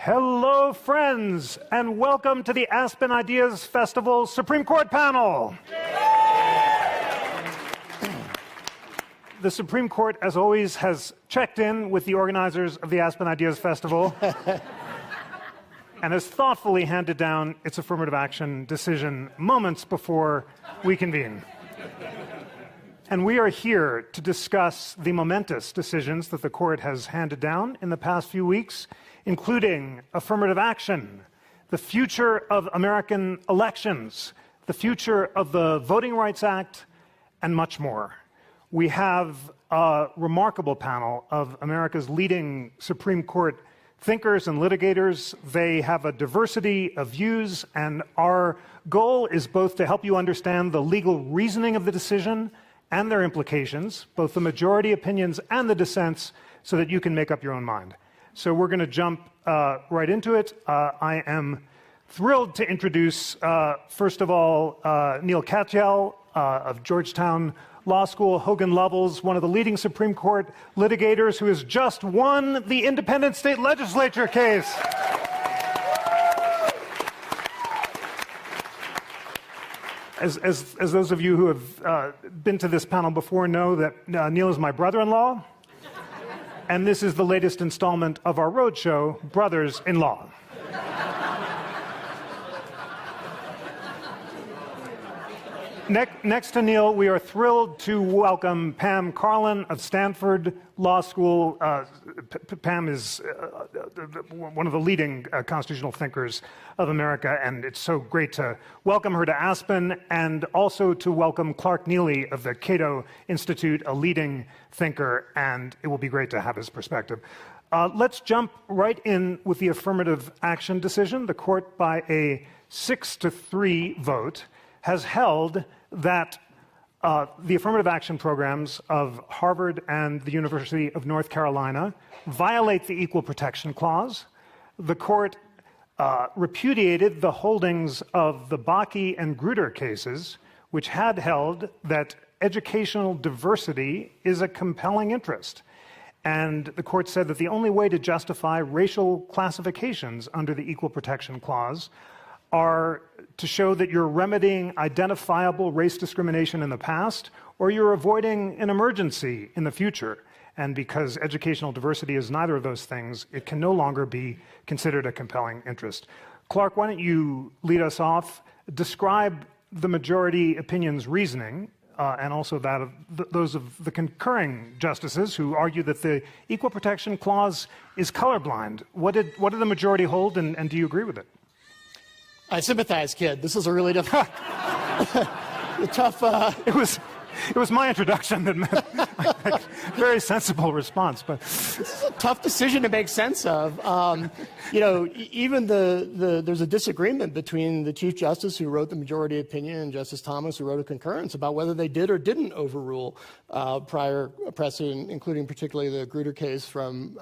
Hello, friends, and welcome to the Aspen Ideas Festival Supreme Court panel. The Supreme Court, as always, has checked in with the organizers of the Aspen Ideas Festival and has thoughtfully handed down its affirmative action decision moments before we convene. And we are here to discuss the momentous decisions that the court has handed down in the past few weeks, including affirmative action, the future of American elections, the future of the Voting Rights Act, and much more. We have a remarkable panel of America's leading Supreme Court thinkers and litigators. They have a diversity of views, and our goal is both to help you understand the legal reasoning of the decision and their implications, both the majority opinions and the dissents, so that you can make up your own mind. So we're going to jump right into it. I am thrilled to introduce, first of all, Neil Katyal of Georgetown Law School, Hogan Lovells, one of the leading Supreme Court litigators who has just won the independent state legislature case. As those of you who have been to this panel before know that Neil is my brother-in-law, and this is the latest installment of our roadshow, Brothers-in-Law. Next to Neil, we are thrilled to welcome Pam Karlan of Stanford Law School. Pam is one of the leading constitutional thinkers of America, and it's so great to welcome her to Aspen, and also to welcome Clark Neily of the Cato Institute, a leading thinker, and it will be great to have his perspective. Let's jump right in with the affirmative action decision. The court, by a 6-3 vote, has held that the affirmative action programs of Harvard and the University of North Carolina violate the Equal Protection Clause. The court repudiated the holdings of the Bakke and Grutter cases, which had held that educational diversity is a compelling interest. And the court said that the only way to justify racial classifications under the Equal Protection Clause are to show that you're remedying identifiable race discrimination in the past, or you're avoiding an emergency in the future. And because educational diversity is neither of those things, it can no longer be considered a compelling interest. Clark, why don't you lead us off? Describe the majority opinion's reasoning, and also that of those of the concurring justices who argue that the Equal Protection Clause is colorblind. What did the majority hold, and do you agree with it? I sympathize, kid. This is a really tough. It was my introduction that meant very sensible response, but it's a tough decision to make sense of. Even there's a disagreement between the Chief Justice who wrote the majority opinion and Justice Thomas who wrote a concurrence about whether they did or didn't overrule prior precedent, including particularly the Grutter case from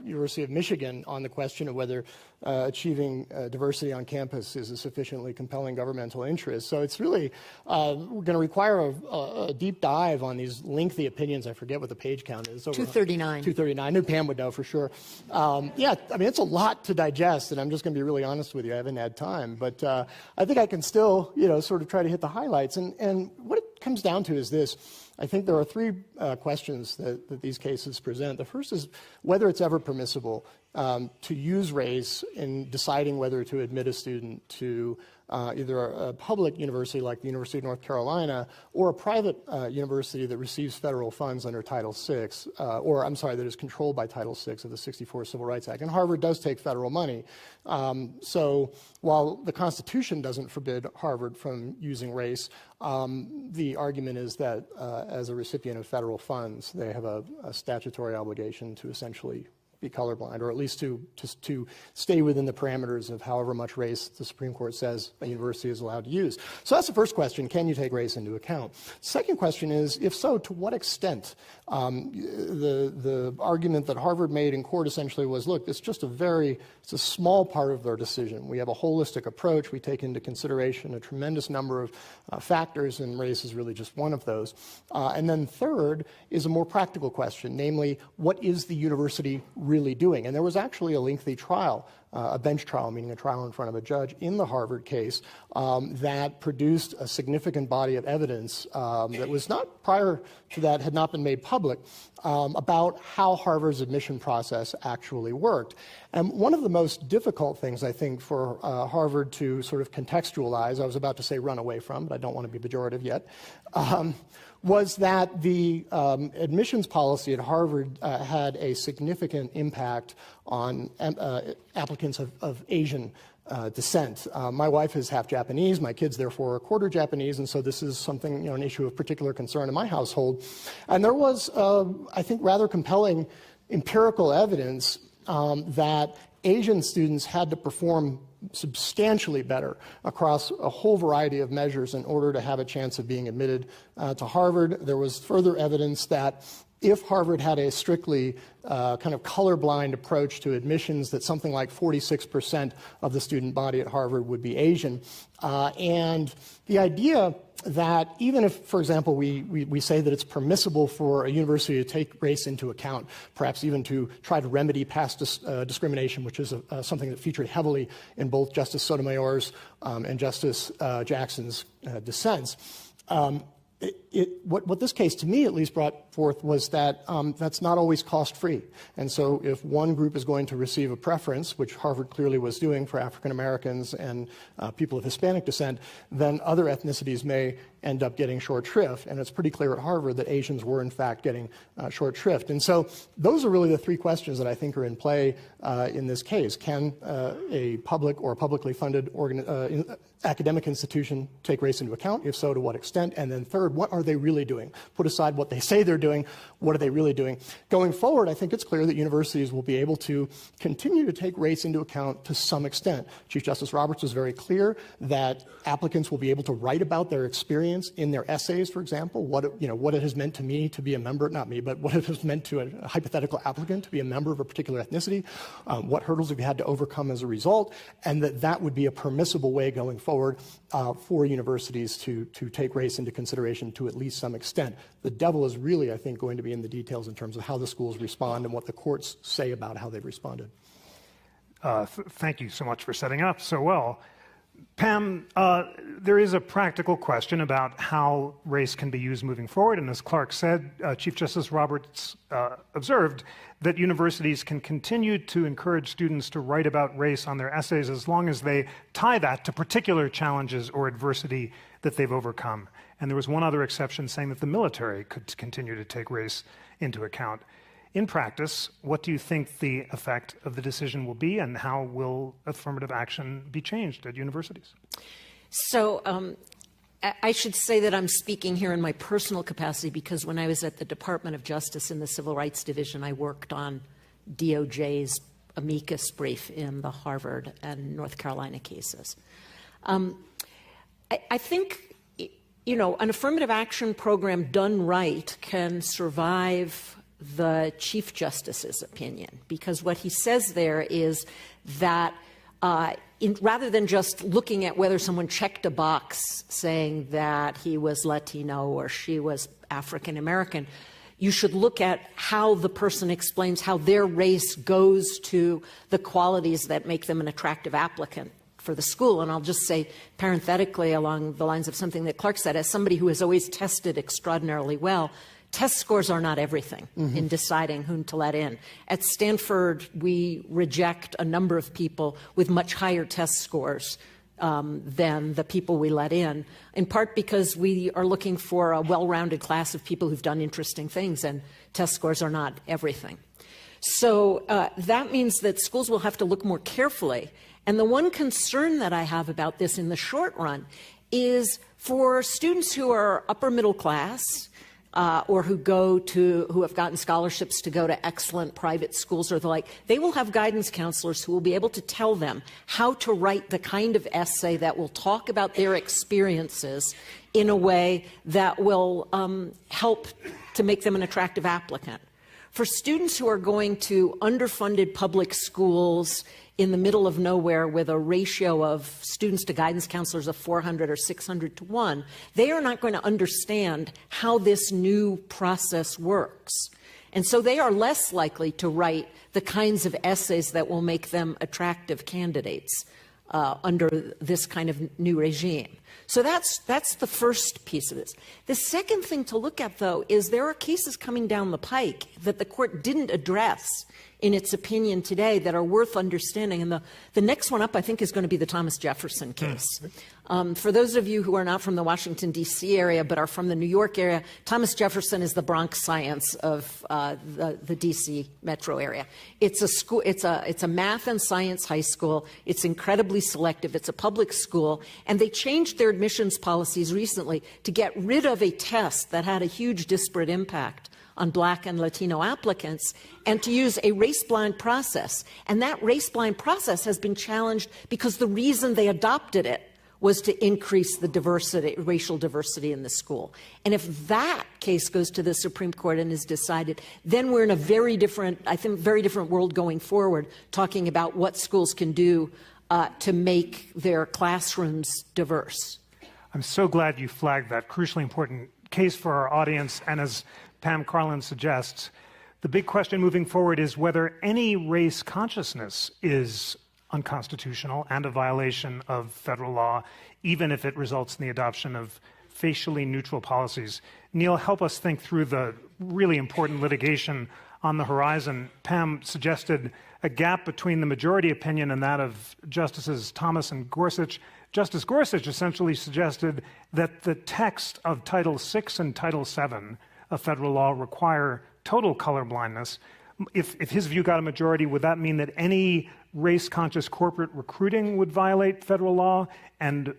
University of Michigan on the question of whether achieving diversity on campus is a sufficiently compelling governmental interest. So it's really going to require a deep dive on these lengthy opinions. I forget what the page count is. 239. 239. I knew Pam would know for sure. It's a lot to digest, and I'm just going to be really honest with you. I haven't had time, but I think I can still, sort of try to hit the highlights. And what it comes down to is this. I think there are three questions that these cases present. The first is whether it's ever permissible to use race in deciding whether to admit a student to either a public university like the University of North Carolina or a private university that receives federal funds under Title VI, that is controlled by Title VI of the '64 Civil Rights Act. And Harvard does take federal money. So while the Constitution doesn't forbid Harvard from using race, the argument is that as a recipient of federal funds, they have a statutory obligation to essentially be colorblind, or at least to stay within the parameters of however much race the Supreme Court says a university is allowed to use. So that's the first question: can you take race into account? Second question is, if so, to what extent? The argument that Harvard made in court essentially was, look, it's a small part of their decision. We have a holistic approach. We take into consideration a tremendous number of factors, and race is really just one of those. And then third is a more practical question, namely, what is the university really doing. And there was actually a lengthy trial, a bench trial, meaning a trial in front of a judge in the Harvard case that produced a significant body of evidence that was not prior to that, had not been made public, about how Harvard's admission process actually worked. And one of the most difficult things, I think, for Harvard to sort of contextualize, I was about to say run away from, but I don't want to be pejorative yet, was that the admissions policy at Harvard had a significant impact on applicants of Asian descent. My wife is half Japanese. My kids, therefore, are quarter Japanese, and so this is something, an issue of particular concern in my household. And there was, I think, rather compelling empirical evidence that Asian students had to perform substantially better across a whole variety of measures in order to have a chance of being admitted to Harvard. There was further evidence that if Harvard had a strictly kind of colorblind approach to admissions, that something like 46% of the student body at Harvard would be Asian. And the idea that even if, for example, we say that it's permissible for a university to take race into account, perhaps even to try to remedy past discrimination, which is something that featured heavily in both Justice Sotomayor's and Justice Jackson's dissents, what this case, to me at least, brought forth was that that's not always cost-free. And so if one group is going to receive a preference, which Harvard clearly was doing for African Americans and people of Hispanic descent, then other ethnicities may end up getting short shrift. And it's pretty clear at Harvard that Asians were, in fact, getting short shrift. And so those are really the three questions that I think are in play in this case. Can a public or publicly funded academic institution take race into account? If so, to what extent? And then third, what are they really doing? Put aside what they say they're doing, what are they really doing? Going forward, I think it's clear that universities will be able to continue to take race into account to some extent. Chief Justice Roberts was very clear that applicants will be able to write about their experience in their essays, for example, what it has meant to me to be a member, not me, but what it has meant to a hypothetical applicant to be a member of a particular ethnicity, what hurdles have you had to overcome as a result, and that would be a permissible way going forward for universities to take race into consideration to at least some extent. The devil is really, I think, going to be in the details in terms of how the schools respond and what the courts say about how they've responded. Thank you so much for setting up so well. Pam, there is a practical question about how race can be used moving forward, and as Clark said, Chief Justice Roberts observed that universities can continue to encourage students to write about race on their essays as long as they tie that to particular challenges or adversity that they've overcome. And there was one other exception saying that the military could continue to take race into account. In practice, what do you think the effect of the decision will be, and how will affirmative action be changed at universities? So I should say that I'm speaking here in my personal capacity because when I was at the Department of Justice in the Civil Rights Division, I worked on DOJ's amicus brief in the Harvard and North Carolina cases. I think, an affirmative action program done right can survive the Chief Justice's opinion, because what he says there is that rather than just looking at whether someone checked a box saying that he was Latino or she was African American, you should look at how the person explains how their race goes to the qualities that make them an attractive applicant for the school. And I'll just say parenthetically along the lines of something that Clark said, as somebody who has always tested extraordinarily well, test scores are not everything in deciding whom to let in. At Stanford, we reject a number of people with much higher test scores than the people we let in part because we are looking for a well-rounded class of people who've done interesting things, and test scores are not everything. So that means that schools will have to look more carefully. And the one concern that I have about this in the short run is for students who are upper middle class, or who have gotten scholarships to go to excellent private schools or the like, they will have guidance counselors who will be able to tell them how to write the kind of essay that will talk about their experiences in a way that will help to make them an attractive applicant. For students who are going to underfunded public schools in the middle of nowhere with a ratio of students to guidance counselors of 400 or 600 to 1, they are not going to understand how this new process works. And so they are less likely to write the kinds of essays that will make them attractive candidates under this kind of new regime. So that's the first piece of this. The second thing to look at, though, is there are cases coming down the pike that the court didn't address in its opinion today that are worth understanding. And the next one up, I think, is going to be the Thomas Jefferson case. For those of you who are not from the Washington, D.C. area but are from the New York area, Thomas Jefferson is the Bronx Science of the D.C. metro area. It's a school. It's a math and science high school. It's incredibly selective. It's a public school, and they changed their admissions policies recently to get rid of a test that had a huge disparate impact on Black and Latino applicants, and to use a race-blind process. And that race-blind process has been challenged because the reason they adopted it was to increase the diversity, racial diversity in the school. And if that case goes to the Supreme Court and is decided, then we're in a very different, I think, very different world going forward, talking about what schools can do to make their classrooms diverse. I'm so glad you flagged that crucially important case for our audience. And as Pam Karlan suggests, the big question moving forward is whether any race consciousness is unconstitutional and a violation of federal law, even if it results in the adoption of facially neutral policies. Neil, help us think through the really important litigation on the horizon. Pam suggested a gap between the majority opinion and that of Justices Thomas and Gorsuch. Justice Gorsuch essentially suggested that the text of Title VI and Title VII of federal law require total colorblindness. If his view got a majority, would that mean that any race-conscious corporate recruiting would violate federal law? And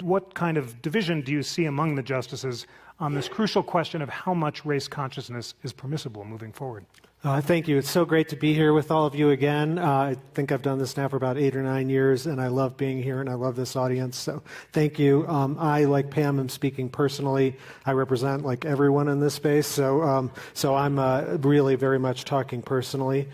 what kind of division do you see among the justices on this crucial question of how much race consciousness is permissible moving forward? Thank you. It's so great to be here with all of you again. I think I've done this now for about 8 or 9 years, and I love being here, and I love this audience, so thank you. I, like Pam, am speaking personally. I represent, like, everyone in this space, so I'm really very much talking personally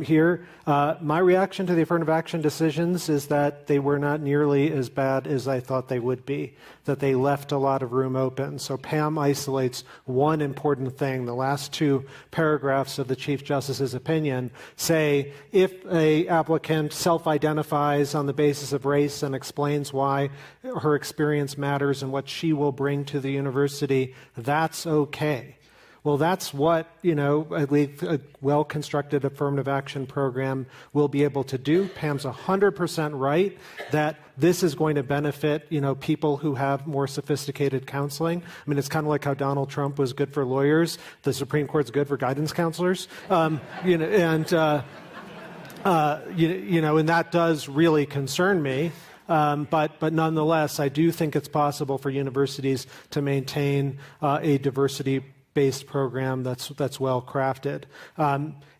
here. My reaction to the affirmative action decisions is that they were not nearly as bad as I thought they would be, that they left a lot of room open. So Pam isolates one important thing. The last 2 paragraphs of the Chief Justice's opinion say if an applicant self-identifies on the basis of race and explains why her experience matters and what she will bring to the university, that's okay. Well, that's what, at least a well-constructed affirmative action program will be able to do. Pam's 100% right that this is going to benefit, people who have more sophisticated counseling. I mean, it's kind of like how Donald Trump was good for lawyers. The Supreme Court's good for guidance counselors. And that does really concern me. But nonetheless, I do think it's possible for universities to maintain a diversity-based program that's well crafted.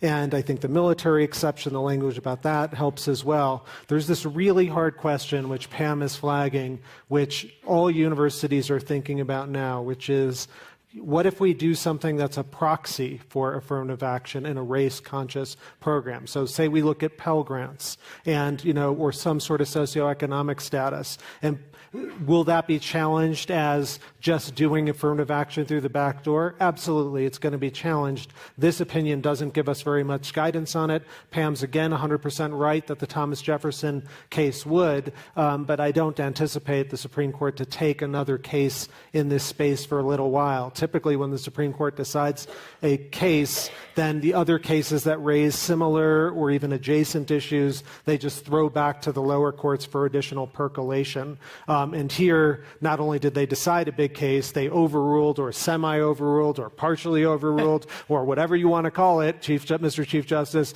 And I think the military exception, the language about that helps as well. There's this really hard question, which Pam is flagging, which all universities are thinking about now, which is, what if we do something that's a proxy for affirmative action in a race-conscious program? So say we look at Pell Grants and, or some sort of socioeconomic status. And will that be challenged as just doing affirmative action through the back door? Absolutely, it's going to be challenged. This opinion doesn't give us very much guidance on it. Pam's again 100% right that the Thomas Jefferson case would, but I don't anticipate the Supreme Court to take another case in this space for a little while. Typically, when the Supreme Court decides a case, then the other cases that raise similar or even adjacent issues, they just throw back to the lower courts for additional percolation. And here, not only did they decide a big case, they overruled or semi-overruled or partially overruled or whatever you want to call it, Mr. Chief Justice,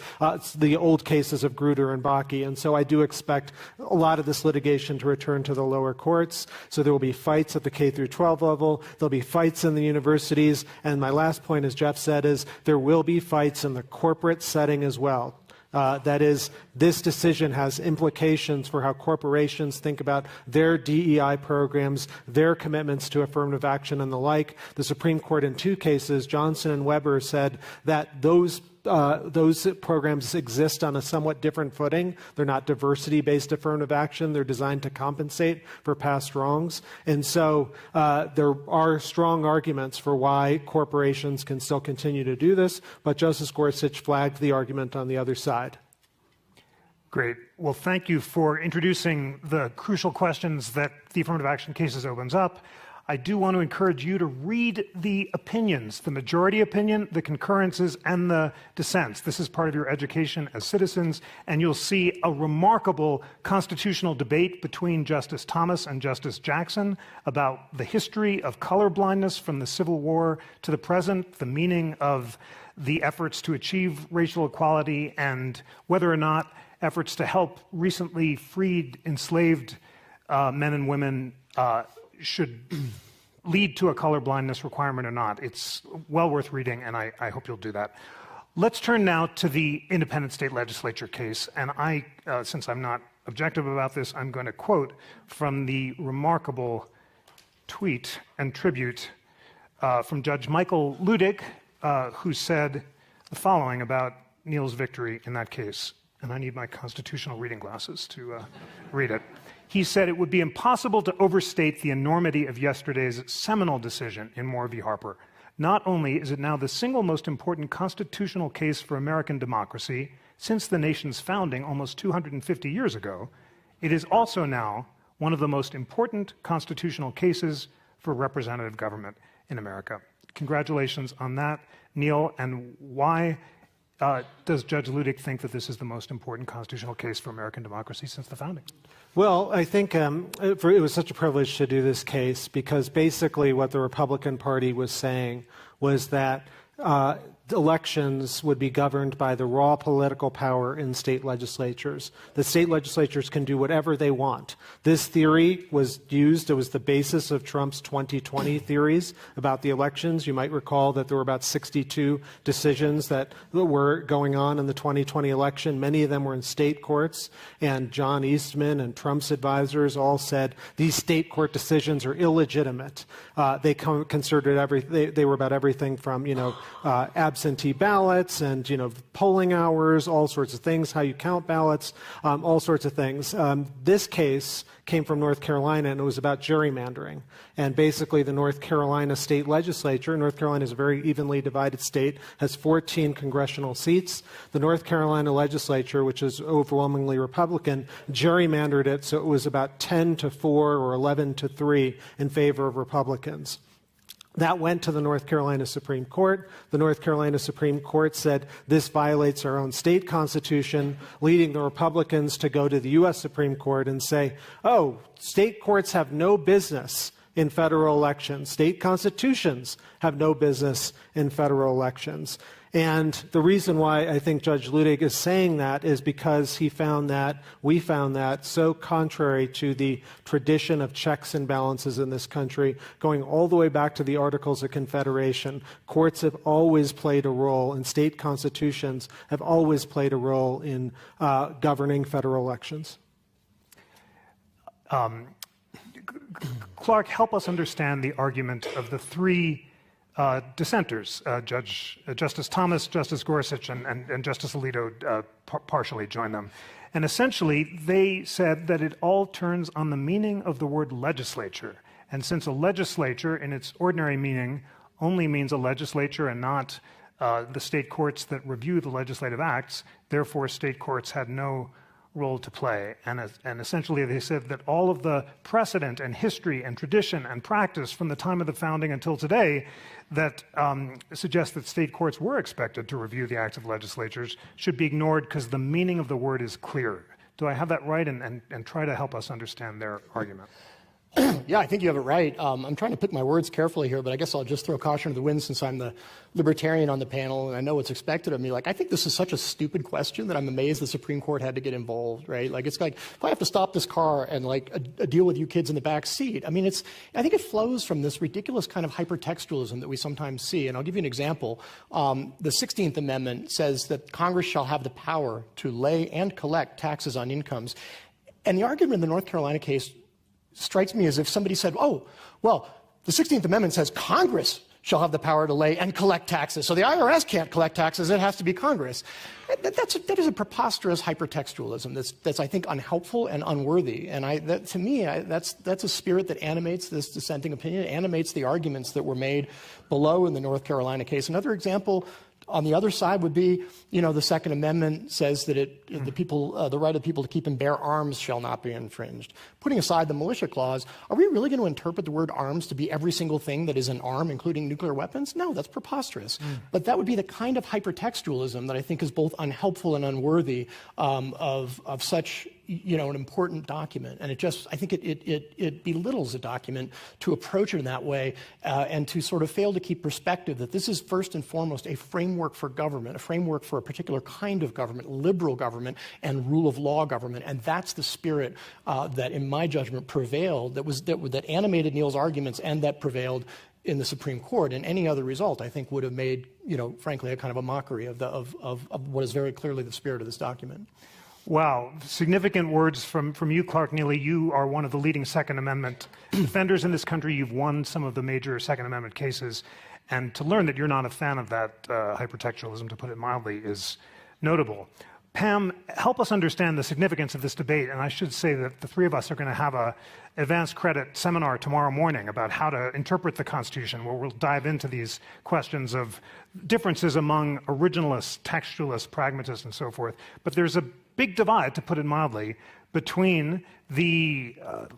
the old cases of Grutter and Bakke. And so I do expect a lot of this litigation to return to the lower courts. So there will be fights at the K through 12 level. There'll be fights in the universities. And my last point, as Jeff said, is there will be fights in the corporate setting as well. That is, this decision has implications for how corporations think about their DEI programs, their commitments to affirmative action and the like. The Supreme Court in 2 cases, Johnson and Weber, said that those programs exist on a somewhat different footing. They're not diversity-based affirmative action. They're designed to compensate for past wrongs. And so there are strong arguments for why corporations can still continue to do this, but Justice Gorsuch flagged the argument on the other side. Great. Well, thank you for introducing the crucial questions that the affirmative action cases opens up. I do want to encourage you to read the opinions, the majority opinion, the concurrences, and the dissents. This is part of your education as citizens, and you'll see a remarkable constitutional debate between Justice Thomas and Justice Jackson about the history of colorblindness from the Civil War to the present, the meaning of the efforts to achieve racial equality, and whether or not efforts to help recently freed, enslaved men and women should lead to a colorblindness requirement or not. It's well worth reading, and I hope you'll do that. Let's turn now to the independent state legislature case. And since I'm not objective about this, I'm going to quote from the remarkable tweet and tribute from Judge Michael Ludig, who said the following about Neal's victory in that case. And I need my constitutional reading glasses to read it. He said, "It would be impossible to overstate the enormity of yesterday's seminal decision in Moore v. Harper. Not only is it now the single most important constitutional case for American democracy since the nation's founding almost 250 years ago, it is also now one of the most important constitutional cases for representative government in America." Congratulations on that, Neal. And why does Judge Ludig think that this is the most important constitutional case for American democracy since the founding? Well, I think it was such a privilege to do this case because basically what the Republican Party was saying was that elections would be governed by the raw political power in state legislatures. The state legislatures can do whatever they want. This theory was used, it was the basis of Trump's 2020 theories about the elections. You might recall that there were about 62 decisions that were going on in the 2020 election. Many of them were in state courts, and John Eastman and Trump's advisors all said these state court decisions are illegitimate. They considered they were about everything from, absentee ballots and, polling hours, all sorts of things, how you count ballots, all sorts of things. This case came from North Carolina, and it was about gerrymandering. And basically, the North Carolina state legislature, North Carolina is a very evenly divided state, has 14 congressional seats. The North Carolina legislature, which is overwhelmingly Republican, gerrymandered it so it was about 10-4 or 11-3 in favor of Republicans. That went to the North Carolina Supreme Court. The North Carolina Supreme Court said this violates our own state constitution, leading the Republicans to go to the U.S. Supreme Court and say, oh, state courts have no business in federal elections. State constitutions have no business in federal elections. And the reason why I think Judge Ludig is saying that is because we found that so contrary to the tradition of checks and balances in this country, going all the way back to the Articles of Confederation. Courts have always played a role, and state constitutions have always played a role in governing federal elections. Clark, help us understand the argument of the three dissenters. Justice Thomas, Justice Gorsuch, and Justice Alito partially joined them. And essentially, they said that it all turns on the meaning of the word legislature. And since a legislature, in its ordinary meaning, only means a legislature and not the state courts that review the legislative acts, therefore state courts had no role to play. And essentially they said that all of the precedent and history and tradition and practice from the time of the founding until today that suggests that state courts were expected to review the acts of legislatures should be ignored because the meaning of the word is clear. Do I have that right? And try to help us understand their argument. Yeah, I think you have it right. I'm trying to pick my words carefully here, but I guess I'll just throw caution to the wind since I'm the libertarian on the panel and I know what's expected of me. I think this is such a stupid question that I'm amazed the Supreme Court had to get involved, right? It's like, if I have to stop this car and deal with you kids in the back seat, I think it flows from this ridiculous kind of hypertextualism that we sometimes see. And I'll give you an example. The 16th Amendment says that Congress shall have the power to lay and collect taxes on incomes. And the argument in the North Carolina case strikes me as if somebody said, oh, well, the 16th Amendment says Congress shall have the power to lay and collect taxes. So the IRS can't collect taxes, it has to be Congress. That is a preposterous hypertextualism that's I think, unhelpful and unworthy. And to me, that's a spirit that animates this dissenting opinion, animates the arguments that were made below in the North Carolina case. Another example on the other side would be, the Second Amendment says that the right of people to keep and bear arms shall not be infringed. Putting aside the militia clause, are we really going to interpret the word arms to be every single thing that is an arm, including nuclear weapons? No, that's preposterous. But that would be the kind of hypertextualism that I think is both unhelpful and unworthy of such an important document. And I think it belittles a document to approach it in that way and to sort of fail to keep perspective that this is first and foremost a framework for government, a framework for a particular kind of government, liberal government and rule of law government. And that's the spirit that, in my judgment, prevailed, that animated Neil's arguments and that prevailed in the Supreme Court. And any other result, I think, would have made, frankly, a kind of a mockery of what is very clearly the spirit of this document. Wow. Significant words from you, Clark Neily. You are one of the leading Second Amendment defenders in this country. You've won some of the major Second Amendment cases. And to learn that you're not a fan of that hypertextualism, to put it mildly, is notable. Pam, help us understand the significance of this debate. And I should say that the three of us are going to have an advanced credit seminar tomorrow morning about how to interpret the Constitution, where we'll dive into these questions of differences among originalists, textualists, pragmatists, and so forth. But there's a big divide, to put it mildly, between the,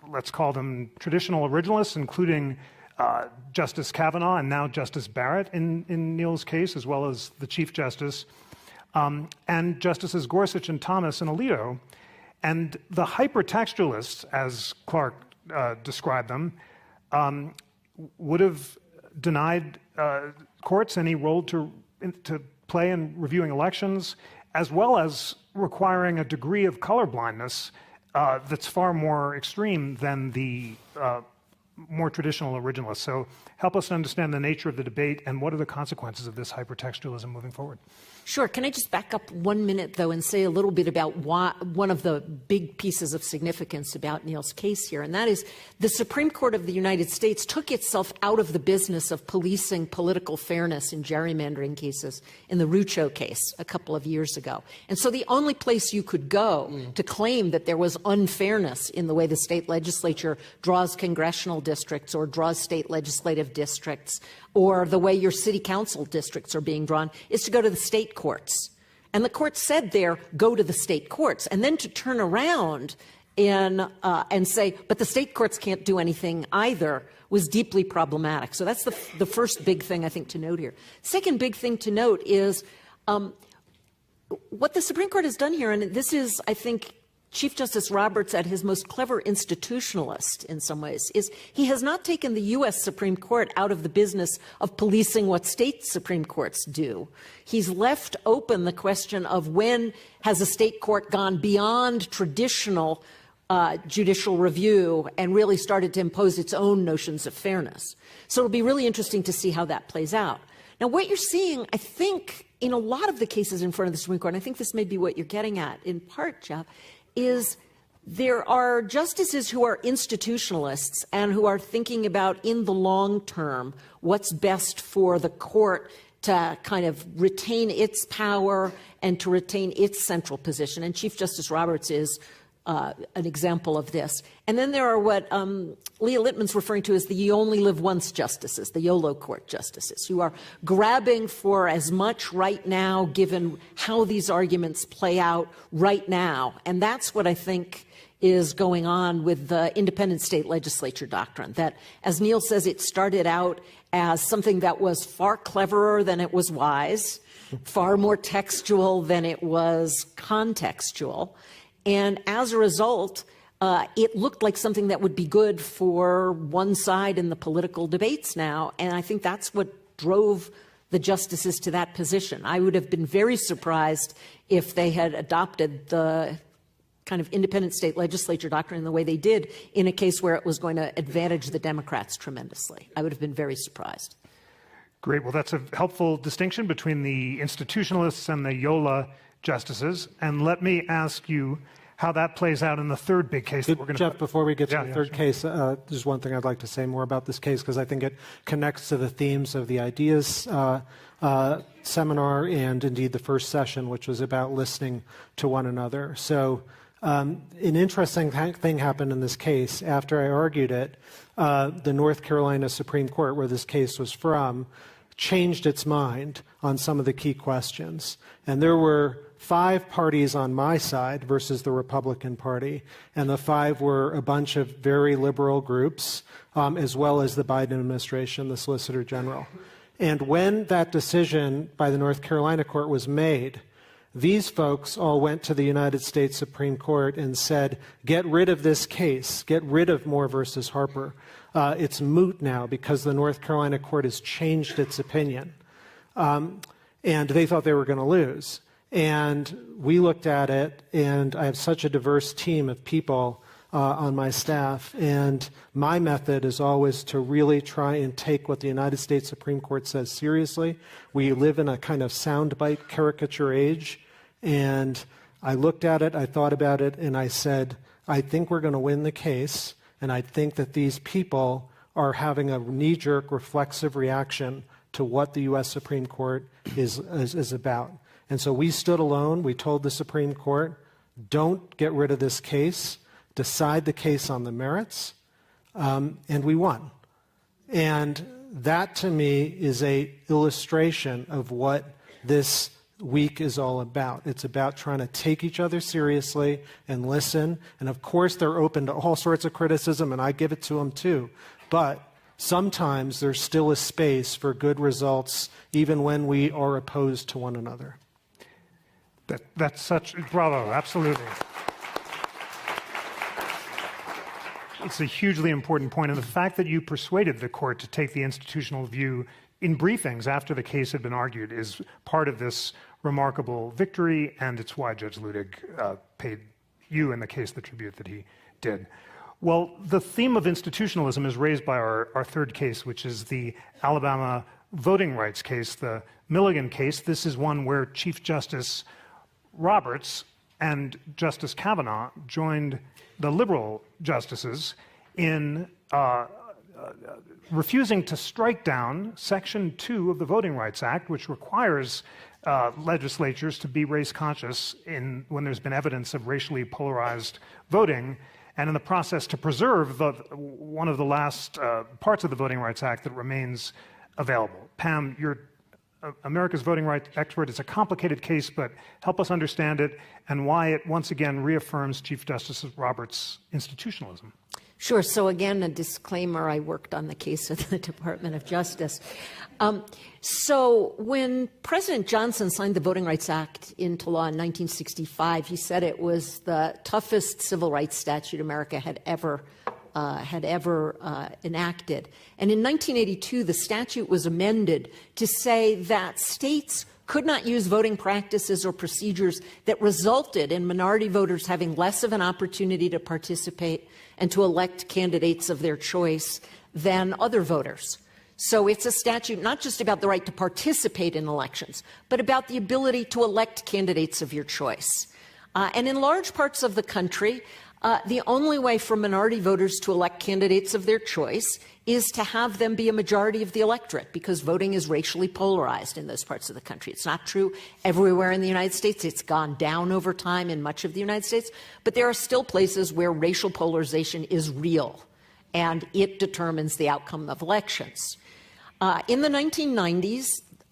let's call them traditional originalists, including Justice Kavanaugh and now Justice Barrett in Neil's case, as well as the Chief Justice, and Justices Gorsuch and Thomas and Alito. And the hypertextualists, as Clark described them, would have denied courts any role to play in reviewing elections, as well as requiring a degree of colorblindness that's far more extreme than the more traditional originalists. So help us understand the nature of the debate and what are the consequences of this hypertextualism moving forward. Sure. Can I just back up 1 minute, though, and say a little bit about one of the big pieces of significance about Neil's case here, and that is the Supreme Court of the United States took itself out of the business of policing political fairness in gerrymandering cases in the Rucho case a couple of years ago. And so the only place you could go to claim that there was unfairness in the way the state legislature draws congressional districts or draws state legislative districts or the way your city council districts are being drawn is to go to the state courts. And the court said there, go to the state courts. And then to turn around and say, but the state courts can't do anything either, was deeply problematic. So that's the first big thing I think to note here. Second big thing to note is what the Supreme Court has done here, and this is, I think, Chief Justice Roberts at his most clever institutionalist in some ways, is he has not taken the U.S. Supreme Court out of the business of policing what state Supreme Courts do. He's left open the question of when has a state court gone beyond traditional judicial review and really started to impose its own notions of fairness. So it'll be really interesting to see how that plays out. Now, what you're seeing, I think, in a lot of the cases in front of the Supreme Court, and I think this may be what you're getting at in part, Jeff, is there are justices who are institutionalists and who are thinking about, in the long term, what's best for the court to kind of retain its power and to retain its central position. And Chief Justice Roberts is an example of this. And then there are what Leah Littman's referring to as the you only live once justices, the YOLO court justices, who are grabbing for as much right now, given how these arguments play out right now. And that's what I think is going on with the independent state legislature doctrine, that, as Neil says, it started out as something that was far cleverer than it was wise, far more textual than it was contextual. And as a result, it looked like something that would be good for one side in the political debates now. And I think that's what drove the justices to that position. I would have been very surprised if they had adopted the kind of independent state legislature doctrine in the way they did in a case where it was going to advantage the Democrats tremendously. I would have been very surprised. Great. Well, that's a helpful distinction between the institutionalists and the YOLA justices. And let me ask you, how that plays out in the third big case that we're going to... Jeff, before we get to the third case, there's one thing I'd like to say more about this case, because I think it connects to the themes of the Ideas seminar and indeed the first session, which was about listening to one another. So an interesting thing happened in this case. After I argued it, the North Carolina Supreme Court, where this case was from, changed its mind on some of the key questions. And there were 5 parties on my side versus the Republican Party, and the 5 were a bunch of very liberal groups, as well as the Biden administration, the Solicitor General. And when that decision by the North Carolina court was made, these folks all went to the United States Supreme Court and said, get rid of this case, get rid of Moore versus Harper. It's moot now because the North Carolina court has changed its opinion. And they thought they were going to lose. And we looked at it, and I have such a diverse team of people on my staff, and my method is always to really try and take what the United States Supreme Court says seriously. We live in a kind of soundbite caricature age, and I looked at it, I thought about it, and I said, I think we're going to win the case, and I think that these people are having a knee-jerk reflexive reaction to what the U.S. Supreme Court is about. And so we stood alone. We told the Supreme Court, don't get rid of this case. Decide the case on the merits. And we won. And that, to me, is an illustration of what this week is all about. It's about trying to take each other seriously and listen. And, of course, they're open to all sorts of criticism, and I give it to them, too. But sometimes there's still a space for good results, even when we are opposed to one another. That's such, bravo, absolutely. It's a hugely important point, and the fact that you persuaded the court to take the institutional view in briefings after the case had been argued is part of this remarkable victory, and it's why Judge Ludig paid you in the case the tribute that he did. Well, the theme of institutionalism is raised by our third case, which is the Alabama voting rights case, the Milligan case. This is one where Chief Justice Roberts and Justice Kavanaugh joined the liberal justices in refusing to strike down Section 2 of the Voting Rights Act, which requires legislatures to be race conscious when there's been evidence of racially polarized voting, and in the process to preserve one of the last parts of the Voting Rights Act that remains available. Pam, you're America's voting rights expert. It's a complicated case, but help us understand it and why it once again reaffirms Chief Justice Roberts' institutionalism. Sure. So again, a disclaimer, I worked on the case at the Department of Justice. So when President Johnson signed the Voting Rights Act into law in 1965, he said it was the toughest civil rights statute America had ever enacted. And in 1982, the statute was amended to say that states could not use voting practices or procedures that resulted in minority voters having less of an opportunity to participate and to elect candidates of their choice than other voters. So it's a statute not just about the right to participate in elections, but about the ability to elect candidates of your choice. And in large parts of the country, the only way for minority voters to elect candidates of their choice is to have them be a majority of the electorate, because voting is racially polarized in those parts of the country. It's not true everywhere in the United States. It's gone down over time in much of the United States, but there are still places where racial polarization is real, and it determines the outcome of elections. In the 1990s,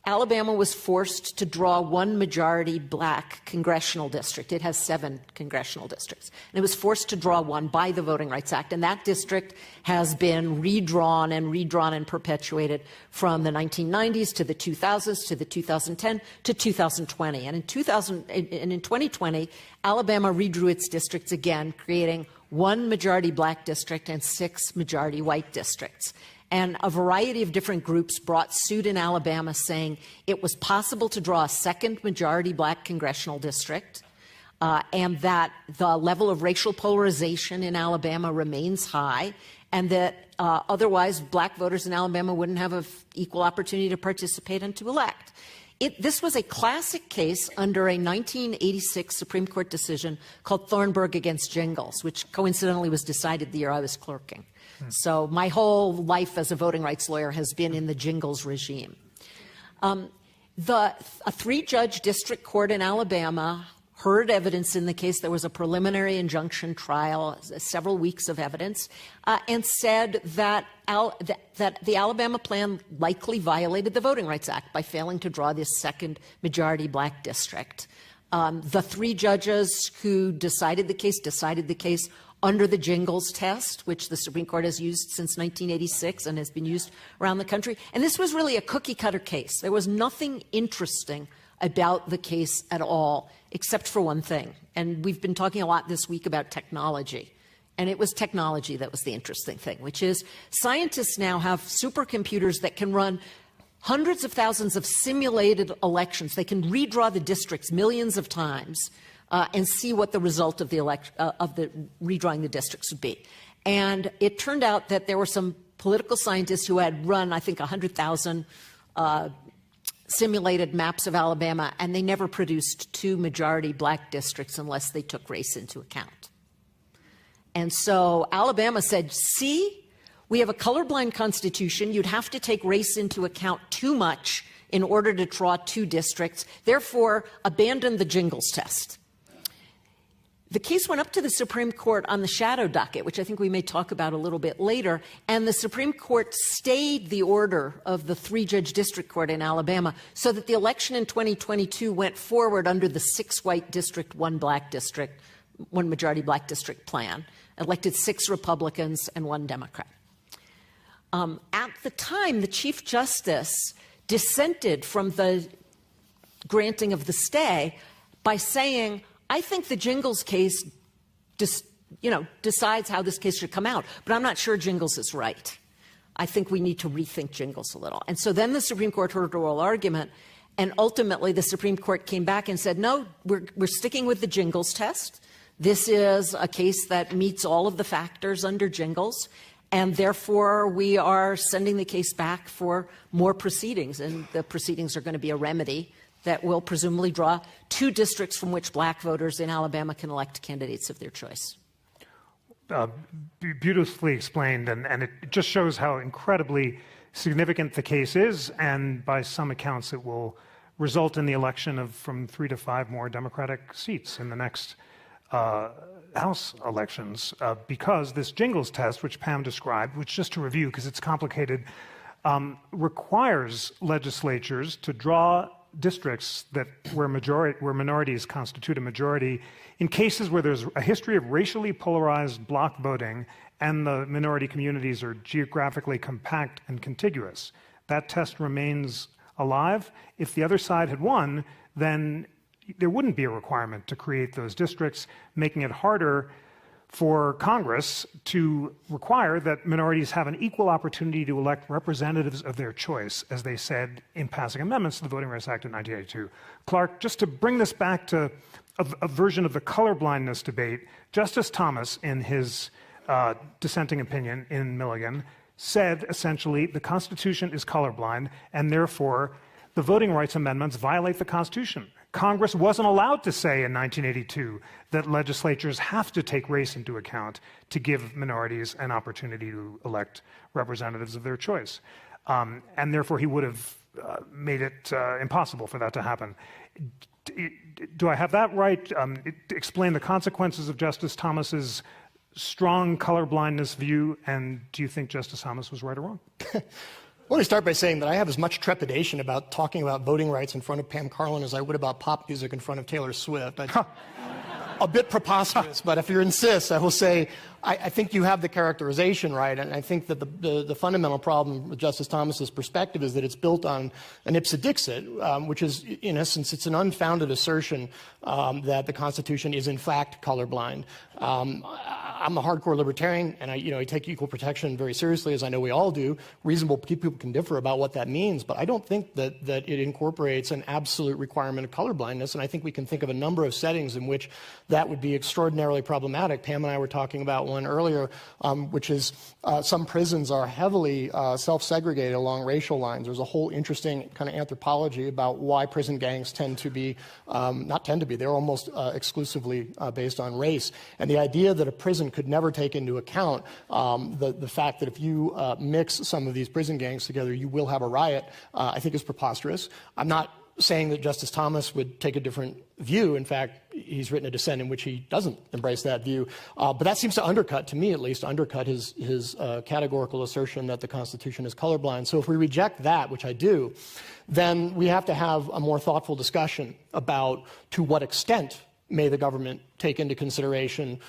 Alabama was forced to draw one majority black congressional district. It has 7 congressional districts. And it was forced to draw one by the Voting Rights Act. And that district has been redrawn and perpetuated from the 1990s to the 2000s to the 2010 to 2020. And in 2020, Alabama redrew its districts again, creating 1 majority black district and 6 majority white districts. And a variety of different groups brought suit in Alabama saying it was possible to draw a second majority black congressional district, and that the level of racial polarization in Alabama remains high, and that otherwise black voters in Alabama wouldn't have an equal opportunity to participate and to elect. this was a classic case under a 1986 Supreme Court decision called Thornburg against Jingles, which coincidentally was decided the year I was clerking. So my whole life as a voting rights lawyer has been in the Jingles regime. A three-judge district court in Alabama heard evidence in the case. There was a preliminary injunction trial, several weeks of evidence, and said that the Alabama plan likely violated the Voting Rights Act by failing to draw this second majority black district. The three judges who decided the case under the Jingles test, which the Supreme Court has used since 1986 and has been used around the country. And this was really a cookie-cutter case. There was nothing interesting about the case at all, except for one thing. And we've been talking a lot this week about technology. And it was technology that was the interesting thing, which is scientists now have supercomputers that can run hundreds of thousands of simulated elections. They can redraw the districts millions of times and see what the result of the redrawing the districts would be. And it turned out that there were some political scientists who had run, I think, 100,000 simulated maps of Alabama, and they never produced two majority black districts unless they took race into account. And so Alabama said, see, we have a colorblind constitution. You'd have to take race into account too much in order to draw two districts. Therefore, abandon the Jingles test. The case went up to the Supreme Court on the shadow docket, which I think we may talk about a little bit later, and the Supreme Court stayed the order of the three-judge district court in Alabama so that the election in 2022 went forward under the 6 white district, 1 black district, 1 majority black district plan, elected 6 Republicans and 1 Democrat. At the time, the Chief Justice dissented from the granting of the stay by saying, I think the Jingles case decides how this case should come out, but I'm not sure Jingles is right. I think we need to rethink Jingles a little. And so then the Supreme Court heard oral argument, and ultimately the Supreme Court came back and said, no, we're sticking with the Jingles test. This is a case that meets all of the factors under Jingles, and therefore we are sending the case back for more proceedings, and the proceedings are going to be a remedy that will presumably draw 2 districts from which black voters in Alabama can elect candidates of their choice. Beautifully explained, and it just shows how incredibly significant the case is, and by some accounts it will result in the election of from 3 to 5 more Democratic seats in the next House elections, because this Jingles test, which Pam described, which just to review because it's complicated, requires legislatures to draw districts that where minorities constitute a majority in cases where there's a history of racially polarized block voting and the minority communities are geographically compact and contiguous. That test remains alive. If the other side had won, then there wouldn't be a requirement to create those districts, making it harder for Congress to require that minorities have an equal opportunity to elect representatives of their choice, as they said in passing amendments to the Voting Rights Act of 1982. Clark, just to bring this back to a version of the colorblindness debate, Justice Thomas, in his dissenting opinion in Milligan, said essentially the Constitution is colorblind, and therefore the voting rights amendments violate the Constitution. Congress wasn't allowed to say in 1982 that legislatures have to take race into account to give minorities an opportunity to elect representatives of their choice. And therefore, he would have made it impossible for that to happen. Do I have that right? Explain the consequences of Justice Thomas's strong colorblindness view, and do you think Justice Thomas was right or wrong? Let me start by saying that I have as much trepidation about talking about voting rights in front of Pam Carlin as I would about pop music in front of Taylor Swift. A bit preposterous, but if you insist, I will say I think you have the characterization right, and I think that the fundamental problem with Justice Thomas's perspective is that it's built on an ipse dixit, which is, in essence, it's an unfounded assertion that the Constitution is in fact colorblind. I'm a hardcore libertarian, and I take equal protection very seriously, as I know we all do. Reasonable people can differ about what that means, but I don't think that it incorporates an absolute requirement of colorblindness, and I think we can think of a number of settings in which that would be extraordinarily problematic. Pam and I were talking about one earlier, which is some prisons are heavily self-segregated along racial lines. There's a whole interesting kind of anthropology about why prison gangs tend to be, they're almost exclusively based on race. And the idea that a prison could never take into account the fact that if you mix some of these prison gangs together, you will have a riot, I think is preposterous. I'm not saying that Justice Thomas would take a different view. In fact, he's written a dissent in which he doesn't embrace that view. But that seems to undercut, to me at least, his categorical assertion that the Constitution is colorblind. So if we reject that, which I do, then we have to have a more thoughtful discussion about to what extent may the government take into consideration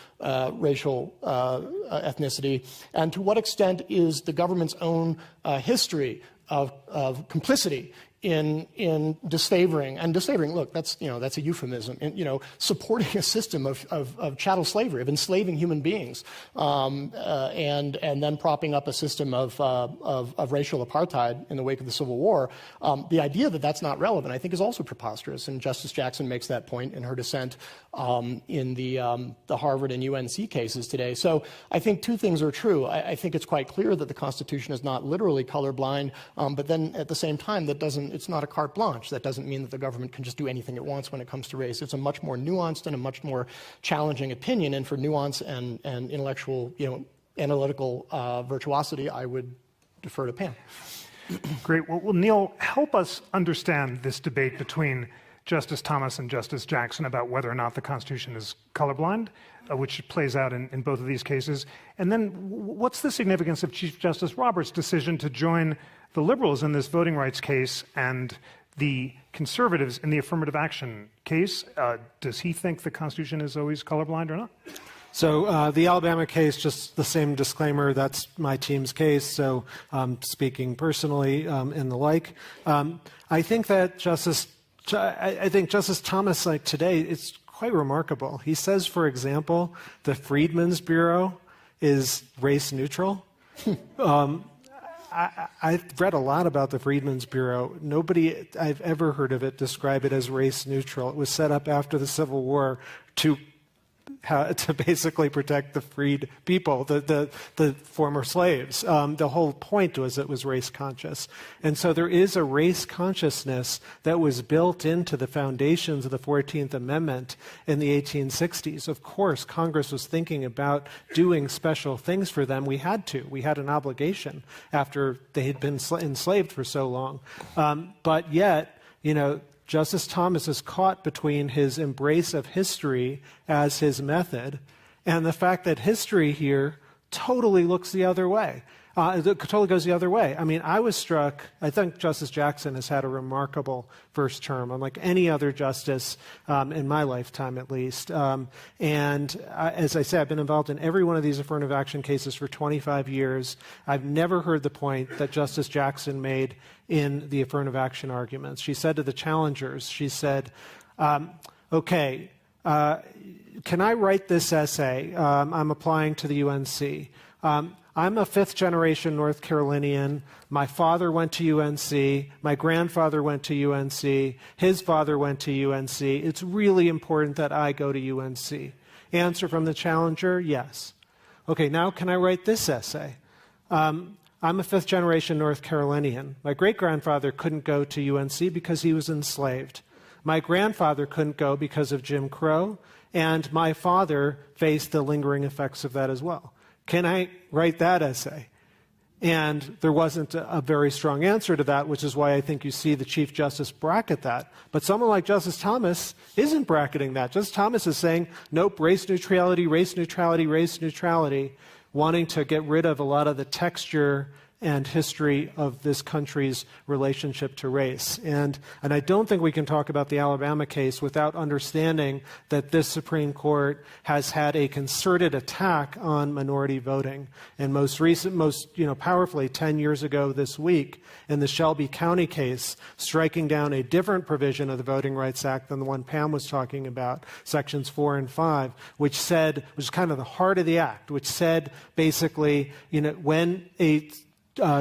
racial ethnicity, and to what extent is the government's own history of complicity in disfavoring, and disfavoring, look, that's a euphemism, in, supporting a system of chattel slavery, of enslaving human beings, and then propping up a system of racial apartheid in the wake of the Civil War. The idea that that's not relevant, I think, is also preposterous, and Justice Jackson makes that point in her dissent in the Harvard and UNC cases today. So I think two things are true. I think it's quite clear that the Constitution is not literally colorblind, but then at the same time, it's not a carte blanche. That doesn't mean that the government can just do anything it wants when it comes to race. It's a much more nuanced and a much more challenging opinion, and for nuance and intellectual, analytical virtuosity, I would defer to Pam. Great. Well, Neil, help us understand this debate between Justice Thomas and Justice Jackson about whether or not the Constitution is colorblind, which plays out in both of these cases. And then what's the significance of Chief Justice Roberts' decision to join the liberals in this voting rights case and the conservatives in the affirmative action case? Does he think the Constitution is always colorblind or not? So the Alabama case, just the same disclaimer, that's my team's case, so speaking personally and the like. I think Justice Thomas, like today, it's quite remarkable. He says, for example, the Freedmen's Bureau is race neutral. I've read a lot about the Freedmen's Bureau. Nobody I've ever heard of it describe it as race neutral. It was set up after the Civil War to basically protect the freed people, the former slaves. The whole point was it was race conscious. And so there is a race consciousness that was built into the foundations of the 14th Amendment in the 1860s. Of course, Congress was thinking about doing special things for them. We had to. We had an obligation after they had been enslaved for so long. But yet, Justice Thomas is caught between his embrace of history as his method and the fact that history here totally looks the other way. It totally goes the other way. I mean, I was struck, I think Justice Jackson has had a remarkable first term, unlike any other justice in my lifetime at least. As I say, I've been involved in every one of these affirmative action cases for 25 years. I've never heard the point that Justice Jackson made in the affirmative action arguments. She said to the challengers, she said, okay, can I write this essay? I'm applying to the UNC. I'm a fifth-generation North Carolinian. My father went to UNC. My grandfather went to UNC. His father went to UNC. It's really important that I go to UNC. Answer from the challenger, yes. Okay, now can I write this essay? I'm a fifth-generation North Carolinian. My great-grandfather couldn't go to UNC because he was enslaved. My grandfather couldn't go because of Jim Crow, and my father faced the lingering effects of that as well. Can I write that essay? And there wasn't a very strong answer to that, which is why I think you see the Chief Justice bracket that. But someone like Justice Thomas isn't bracketing that. Justice Thomas is saying, nope, race neutrality, race neutrality, race neutrality, wanting to get rid of a lot of the texture and history of this country's relationship to race. And I don't think we can talk about the Alabama case without understanding that this Supreme Court has had a concerted attack on minority voting. And most powerfully, 10 years ago this week, in the Shelby County case, striking down a different provision of the Voting Rights Act than the one Pam was talking about, sections 4 and 5, which was kind of the heart of the act, which said basically, when a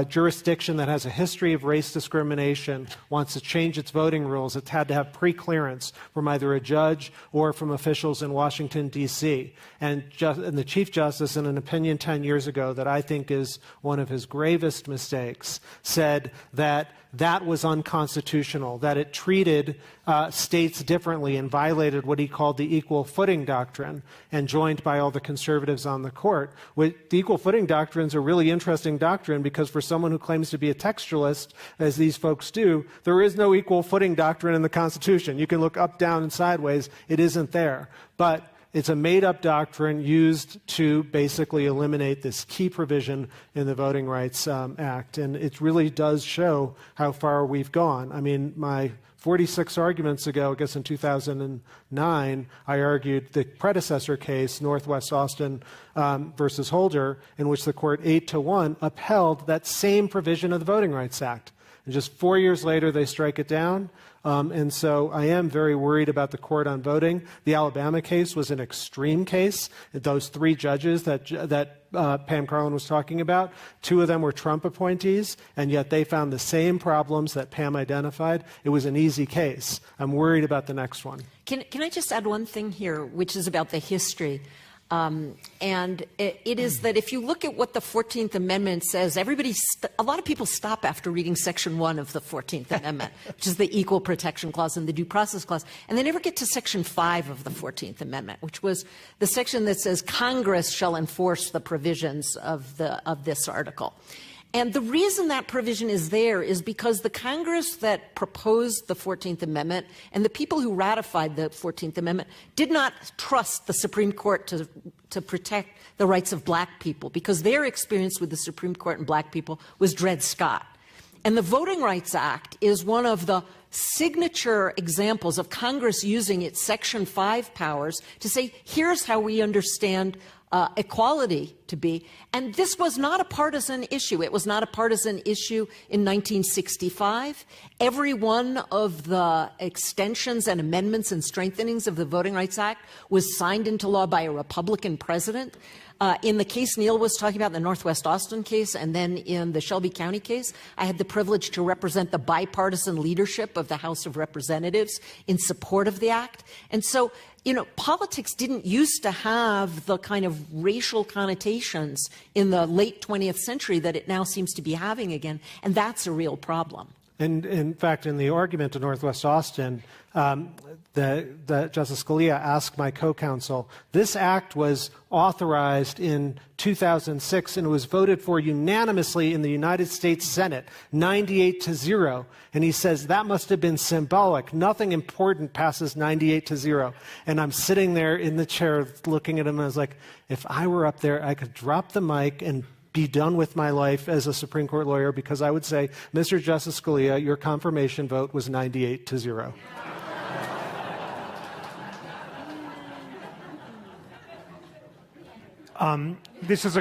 jurisdiction that has a history of race discrimination wants to change its voting rules, it's had to have pre-clearance from either a judge or from officials in Washington, D.C. And the Chief Justice, in an opinion 10 years ago that I think is one of his gravest mistakes, said that that was unconstitutional, that it treated states differently and violated what he called the equal footing doctrine, and joined by all the conservatives on the court. The equal footing doctrine is a really interesting doctrine because for someone who claims to be a textualist, as these folks do, there is no equal footing doctrine in the Constitution. You can look up, down, and sideways. It isn't there. But it's a made-up doctrine used to basically eliminate this key provision in the Voting Rights Act. And it really does show how far we've gone. I mean, my 46 arguments ago, I guess in 2009, I argued the predecessor case, Northwest Austin versus Holder, in which the court 8-1 upheld that same provision of the Voting Rights Act. And just 4 years later, they strike it down. And so I am very worried about the court on voting. The Alabama case was an extreme case. Those 3 judges that Pam Carlin was talking about, 2 of them were Trump appointees, and yet they found the same problems that Pam identified. It was an easy case. I'm worried about the next one. Can I just add one thing here, which is about the history? And it is that if you look at what the 14th Amendment says, a lot of people stop after reading Section 1 of the 14th Amendment, which is the Equal Protection Clause and the Due Process Clause, and they never get to Section 5 of the 14th Amendment, which was the section that says Congress shall enforce the provisions of this article. And the reason that provision is there is because the Congress that proposed the 14th Amendment and the people who ratified the 14th Amendment did not trust the Supreme Court to protect the rights of black people, because their experience with the Supreme Court and black people was Dred Scott. And the Voting Rights Act is one of the signature examples of Congress using its Section 5 powers to say, here's how we understand equality to be. And this was not a partisan issue. It was not a partisan issue in 1965. Every one of the extensions and amendments and strengthenings of the Voting Rights Act was signed into law by a Republican president. In the case Neil was talking about, the Northwest Austin case, and then in the Shelby County case, I had the privilege to represent the bipartisan leadership of the House of Representatives in support of the act. And so, politics didn't used to have the kind of racial connotations in the late 20th century that it now seems to be having again, and that's a real problem. And in fact, in the argument to Northwest Austin, Justice Scalia asked my co-counsel, this act was authorized in 2006 and it was voted for unanimously in the United States Senate, 98-0. And he says, that must have been symbolic. Nothing important passes 98-0. And I'm sitting there in the chair looking at him and I was like, if I were up there, I could drop the mic and be done with my life as a Supreme Court lawyer, because I would say, Mr. Justice Scalia, your confirmation vote was 98-0. This is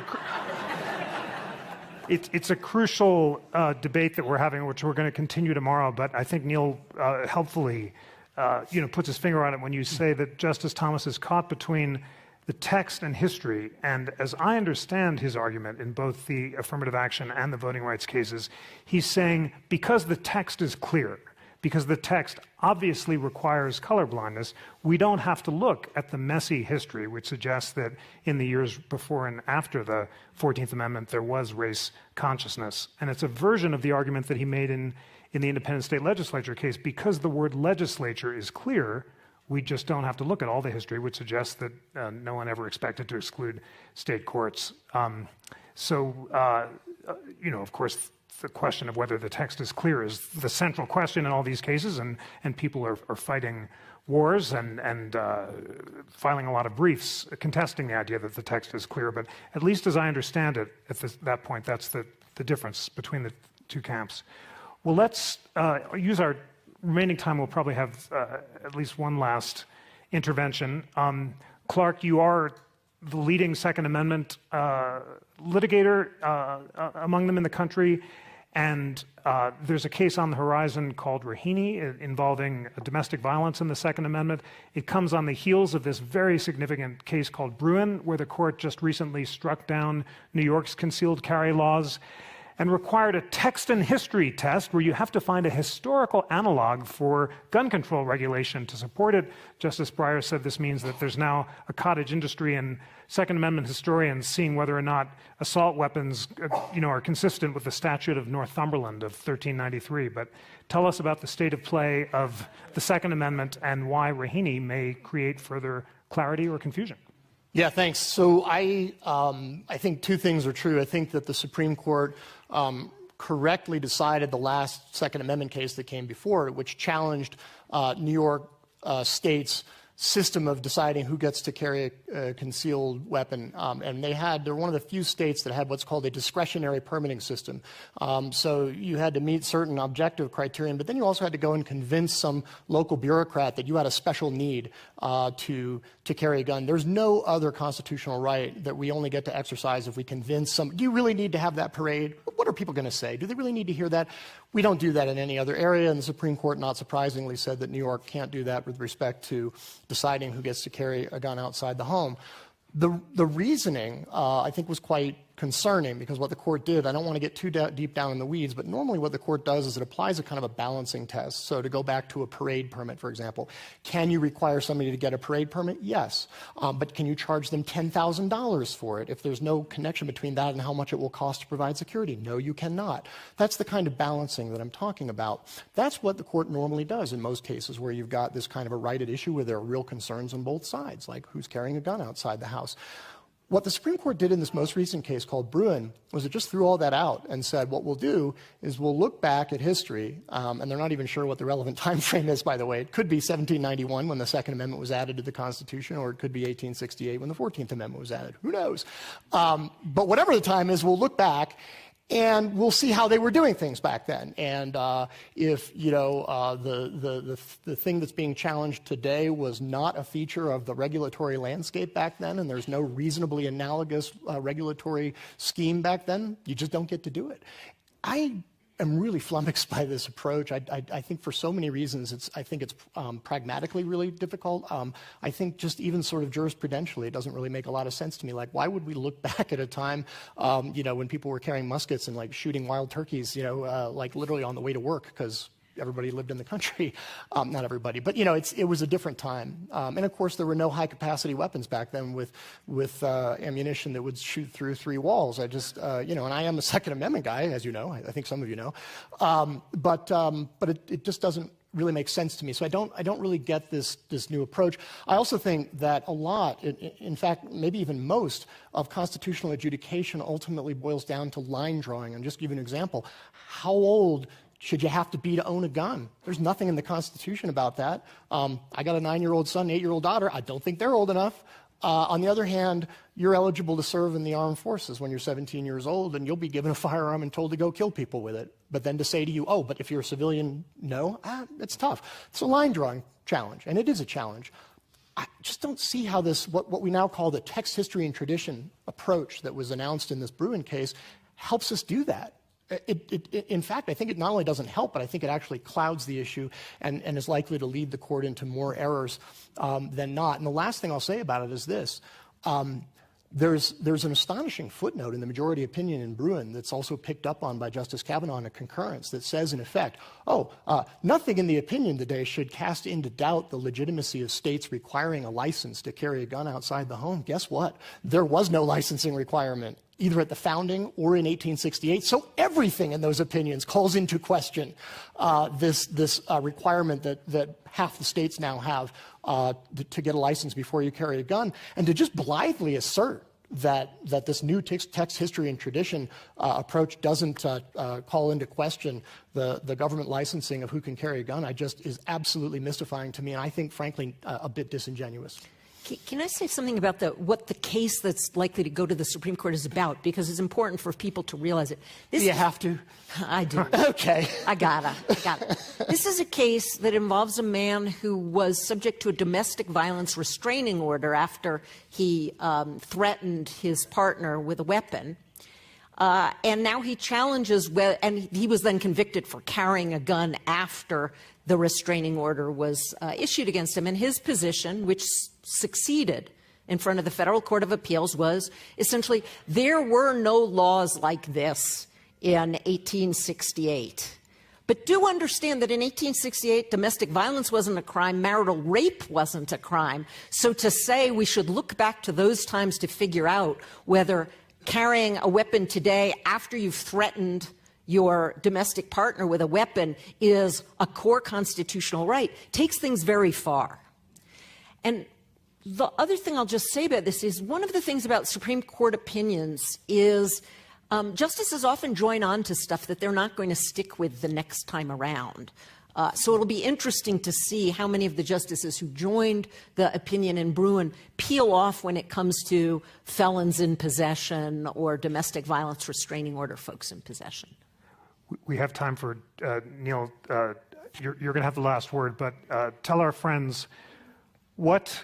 it's a crucial debate that we're having, which we're going to continue tomorrow. But I think Neil helpfully, puts his finger on it when you say that Justice Thomas is caught between the text and history. And as I understand his argument in both the affirmative action and the voting rights cases, he's saying because the text is clear, because the text obviously requires colorblindness, we don't have to look at the messy history, which suggests that in the years before and after the 14th Amendment, there was race consciousness. And it's a version of the argument that he made in the independent state legislature case. Because the word legislature is clear, we just don't have to look at all the history, which suggests that no one ever expected to exclude state courts. Of course, the question of whether the text is clear is the central question in all these cases, and people are fighting wars and filing a lot of briefs contesting the idea that the text is clear. But at least as I understand it, at that point, that's the the difference between the two camps. Well, let's use our remaining time. We'll probably have at least one last intervention. Clark, you are the leading Second Amendment litigator among them in the country, and there's a case on the horizon called Raheny involving domestic violence in the Second Amendment. It comes on the heels of this very significant case called Bruin, where the court just recently struck down New York's concealed carry laws and required a text and history test where you have to find a historical analog for gun control regulation to support it. Justice Breyer said this means that there's now a cottage industry and Second Amendment historians seeing whether or not assault weapons are consistent with the statute of Northumberland of 1393. But tell us about the state of play of the Second Amendment and why Raheny may create further clarity or confusion. Yeah, thanks. So I think two things are true. I think that the Supreme Court correctly decided the last Second Amendment case that came before it, which challenged New York State's system of deciding who gets to carry a concealed weapon. And they're one of the few states that had what's called a discretionary permitting system. So you had to meet certain objective criterion, but then you also had to go and convince some local bureaucrat that you had a special need to carry a gun. There's no other constitutional right that we only get to exercise if we convince some. Do you really need to have that parade? What are people going to say? Do they really need to hear that? We don't do that in any other area, and the Supreme Court, not surprisingly, said that New York can't do that with respect to deciding who gets to carry a gun outside the home. The reasoning, I think, was quite concerning, because what the court did, I don't want to get too deep down in the weeds, but normally what the court does is it applies a kind of a balancing test. So to go back to a parade permit, for example, can you require somebody to get a parade permit? Yes. But can you charge them $10,000 for it if there's no connection between that and how much it will cost to provide security? No, you cannot. That's the kind of balancing that I'm talking about. That's what the court normally does in most cases where you've got this kind of a right at issue where there are real concerns on both sides, like who's carrying a gun outside the house. What the Supreme Court did in this most recent case called Bruin was it just threw all that out and said, what we'll do is we'll look back at history, and they're not even sure what the relevant time frame is, by the way. It could be 1791 when the Second Amendment was added to the Constitution, or it could be 1868 when the 14th Amendment was added. Who knows? But whatever the time is, we'll look back and we'll see how they were doing things back then. And if the thing that's being challenged today was not a feature of the regulatory landscape back then, and there's no reasonably analogous regulatory scheme back then, you just don't get to do it. I am really flummoxed by this approach. I think for so many reasons, I think it's pragmatically really difficult. I think just even sort of jurisprudentially, it doesn't really make a lot of sense to me. Like, why would we look back at a time, when people were carrying muskets and like shooting wild turkeys, like literally on the way to work because everybody lived in the country. Not everybody, but it was a different time. And of course, there were no high-capacity weapons back then with ammunition that would shoot through three walls. I just, and I am a Second Amendment guy, as you know. I think some of you know. But it just doesn't really make sense to me. So I don't really get this new approach. I also think that a lot, in fact, maybe even most of constitutional adjudication ultimately boils down to line drawing. And just to give you an example, how old should you have to be to own a gun? There's nothing in the Constitution about that. I got a 9-year-old son, 8-year-old daughter. I don't think they're old enough. On the other hand, you're eligible to serve in the armed forces when you're 17 years old, and you'll be given a firearm and told to go kill people with it. But then to say to you, oh, but if you're a civilian, no, it's tough. It's a line drawing challenge, and it is a challenge. I just don't see how this, what we now call the text, history, and tradition approach that was announced in this Bruin case helps us do that. In fact, I think it not only doesn't help, but I think it actually clouds the issue and is likely to lead the court into more errors than not. And the last thing I'll say about it is this. There's an astonishing footnote in the majority opinion in Bruin that's also picked up on by Justice Kavanaugh in a concurrence that says, in effect, nothing in the opinion today should cast into doubt the legitimacy of states requiring a license to carry a gun outside the home. Guess what? There was no licensing requirement, either at the founding or in 1868. So everything in those opinions calls into question this requirement that half the states now have to get a license before you carry a gun. And to just blithely assert that this new text, history, and tradition approach doesn't call into question the government licensing of who can carry a gun, is absolutely mystifying to me, and I think, frankly, a bit disingenuous. Can I say something about what the case that's likely to go to the Supreme Court is about? Because it's important for people to realize it. Do you have to? I do. Okay. I gotta. This is a case that involves a man who was subject to a domestic violence restraining order after he threatened his partner with a weapon. And now he challenges, and he was then convicted for carrying a gun after the restraining order was issued against him. And his position, which succeeded in front of the Federal Court of Appeals, was essentially there were no laws like this in 1868. But do understand that in 1868, domestic violence wasn't a crime, marital rape wasn't a crime. So to say we should look back to those times to figure out whether carrying a weapon today after you've threatened your domestic partner with a weapon is a core constitutional right takes things very far. And the other thing I'll just say about this is one of the things about Supreme Court opinions is justices often join on to stuff that they're not going to stick with the next time around. So it'll be interesting to see how many of the justices who joined the opinion in Bruin peel off when it comes to felons in possession or domestic violence restraining order folks in possession. We have time for, Neil, you're going to have the last word, but tell our friends what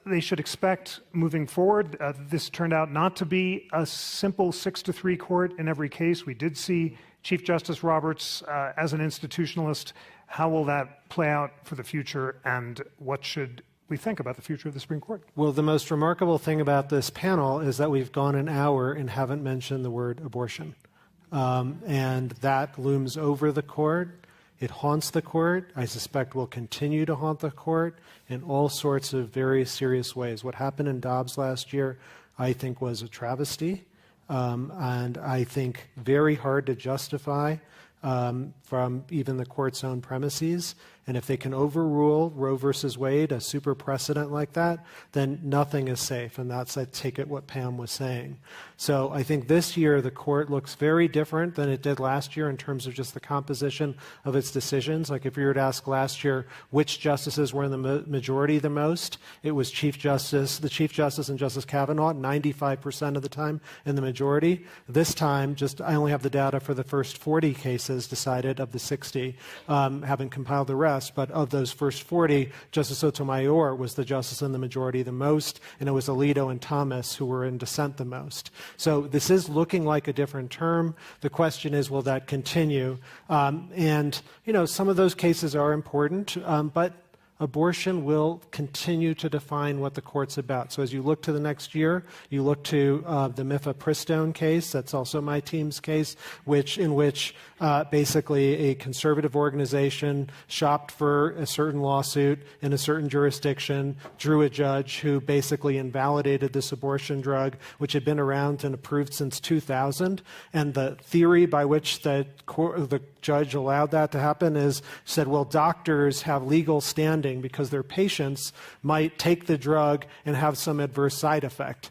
they should expect moving forward. This turned out not to be a simple 6-3 court in every case. We did see Chief Justice Roberts as an institutionalist. How will that play out for the future, and what should we think about the future of the Supreme Court? Well, the most remarkable thing about this panel is that we've gone an hour and haven't mentioned the word abortion. And that looms over the court. It haunts the court. I suspect will continue to haunt the court in all sorts of very serious ways. What happened in Dobbs last year, I think, was a travesty, and I think very hard to justify from even the court's own premises. And if they can overrule Roe versus Wade, a super precedent like that, then nothing is safe. And that's, I take it, what Pam was saying. So I think this year the court looks very different than it did last year in terms of just the composition of its decisions. Like if you were to ask last year which justices were in the majority the most, it was the Chief Justice and Justice Kavanaugh, 95% of the time in the majority. This time, I only have the data for the first 40 cases decided of the 60, haven't compiled the rest. But of those first 40, Justice Sotomayor was the justice in the majority the most, and it was Alito and Thomas who were in dissent the most. So this is looking like a different term. The question is, will that continue? And, some of those cases are important, but abortion will continue to define what the court's about. So as you look to the next year, you look to the Miffa-Pristone case, that's also my team's case, in which basically a conservative organization shopped for a certain lawsuit in a certain jurisdiction, drew a judge who basically invalidated this abortion drug, which had been around and approved since 2000. And the theory by which the judge allowed that to happen said, well, doctors have legal standing because their patients might take the drug and have some adverse side effect.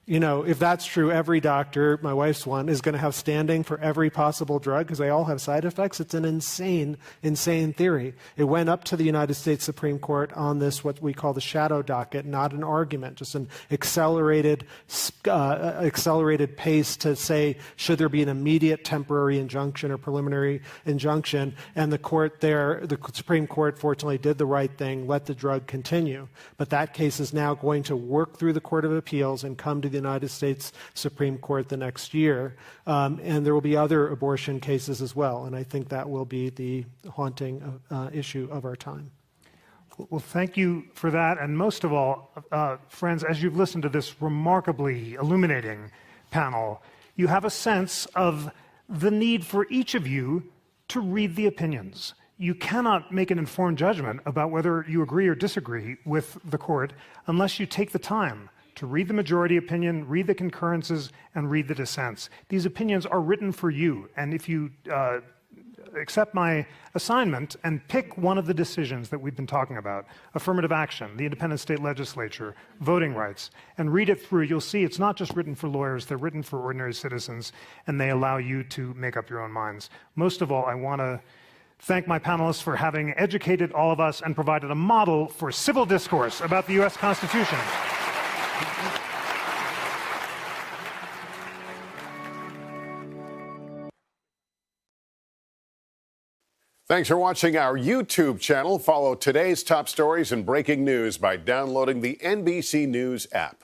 If that's true, every doctor, my wife's one, is going to have standing for every possible drug because they all have side effects. It's an insane, insane theory. It went up to the United States Supreme Court on this, what we call the shadow docket, not an argument, just an accelerated pace to say, should there be an immediate temporary injunction or preliminary injunction? And the Supreme Court fortunately did the right thing, let the drug continue. But that case is now going to work through the Court of Appeals and come to the United States Supreme Court the next year. And there will be other abortion cases as well. And I think that will be the haunting issue of our time. Well, thank you for that. And most of all, friends, as you've listened to this remarkably illuminating panel, you have a sense of the need for each of you to read the opinions. You cannot make an informed judgment about whether you agree or disagree with the court unless you take the time to read the majority opinion, read the concurrences, and read the dissents. These opinions are written for you, and if you accept my assignment and pick one of the decisions that we've been talking about, affirmative action, the independent state legislature, voting rights, and read it through, you'll see it's not just written for lawyers, they're written for ordinary citizens, and they allow you to make up your own minds. Most of all, I want to thank my panelists for having educated all of us and provided a model for civil discourse about the U.S. Constitution. Thanks for watching our YouTube channel. Follow today's top stories and breaking news by downloading the NBC News app.